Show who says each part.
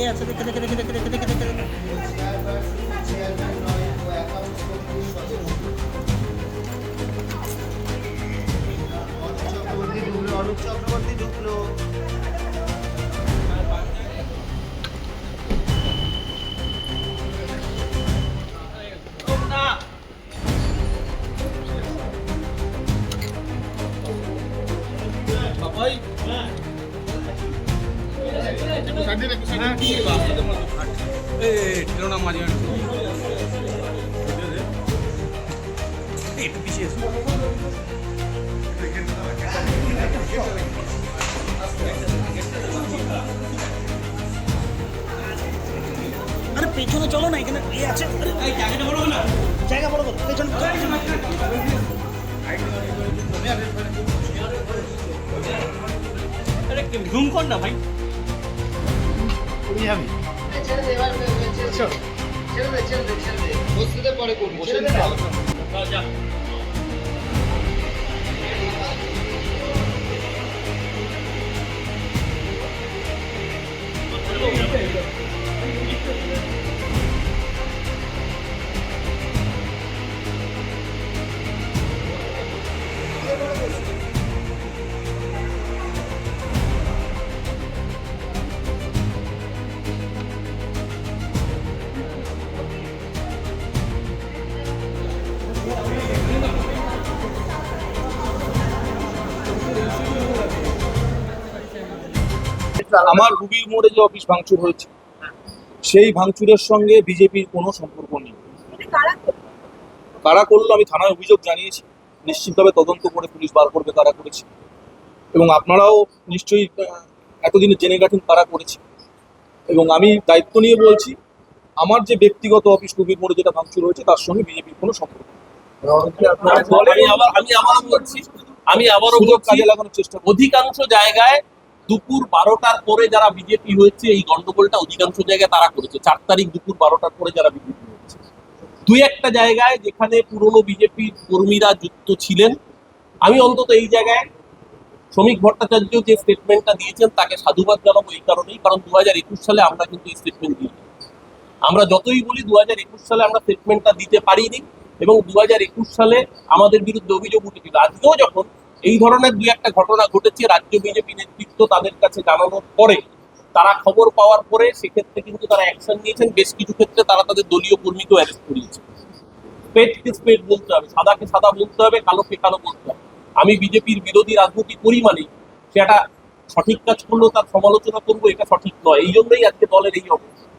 Speaker 1: এ আছে, দেখে দেখে দেখে দেখে দেখে দেখে দেখে দেখে।
Speaker 2: অরূপ চক্রবর্তী ঢুকলো।
Speaker 1: একটু পিছিয়ে এসো। আরে পেছনে চলো না, এখানে এ আছে। আরে জায়গাটা বড় না, জায়গা বড় করো, পেছনে
Speaker 3: জুম কর না ভাই। যা।
Speaker 4: আমার রুবির মোড়ে যে অফিস ভাঙচুর হয়েছে সেই ভাঙচুরের সঙ্গে বিজেপির কোনো সম্পর্ক নেই। কারা করলো আমি থানায় অভিযোগ জানিয়েছি, নিশ্চিতভাবে তদন্ত করে পুলিশ বার করবে কারা করেছে, এবং আপনারাও নিশ্চয়ই এতদিনে জেনে গেছেন কারা করেছে। এবং আমি দায়িত্ব নিয়ে বলছি, আমার যে ব্যক্তিগত অফিস রুবির মোড়ে যেটা ভাঙচুর হয়েছে তার সঙ্গে বিজেপির কোনো সম্পর্ক নেই।
Speaker 3: আমি আবারও
Speaker 4: কাজে লাগানোর চেষ্টা করছি।
Speaker 3: অধিকাংশ জায়গায় দুপুর 12টার পরে যারা বিজেপি হয়েছে এই গন্ডগোলটা অধিকাংশ জায়গায় তারা করেছে। 4 তারিখ দুপুর 12টার পরে যারা বিজেপি হয়েছে, দুই একটা জায়গায় যেখানে পুরনো বিজেপির কর্মীরা যুক্ত ছিলেন, আমি অন্তত এই জায়গায় শ্রমিক ভট্টাচার্য যে স্টেটমেন্টটা দিয়েছেন তাকে সাধুবাদ জানাবো এই কারণেই, কারণ 2021 সালে আমরা কিন্তু এই স্টেটমেন্ট দিই। আমরা যতই বলি 2021 সালে আমরা স্টেটমেন্টটা দিতে পারিনি, এবং 2021 সালে আমাদের বিরুদ্ধে অভিযোগ উঠেছিল। আজকেও যখন এই ধরনের দুই একটা ঘটনা ঘটেছে, রাজ্য বিজেপি নেতৃত্ব তাদের কাছে জানানোর পরে, তারা খবর পাওয়ার পরে সেক্ষেত্রে কিন্তু তারা অ্যাকশন নিয়েছেন। বেশ কিছু ক্ষেত্রে তারা তাদের দলীয় কর্মীকেও অ্যারেস্ট করিয়েছে। স্পেডকে স্পেড বলতে হবে, সাদাকে সাদা বলতে হবে, কালোকে কালো বলতে হবে। আমি বিজেপির বিরোধী রাজনীতি করি মানে সেটা সঠিক কাজ করলেও তার সমালোচনা করবো, এটা সঠিক নয়। এই জন্যই আজকে দলের এই অবস্থা।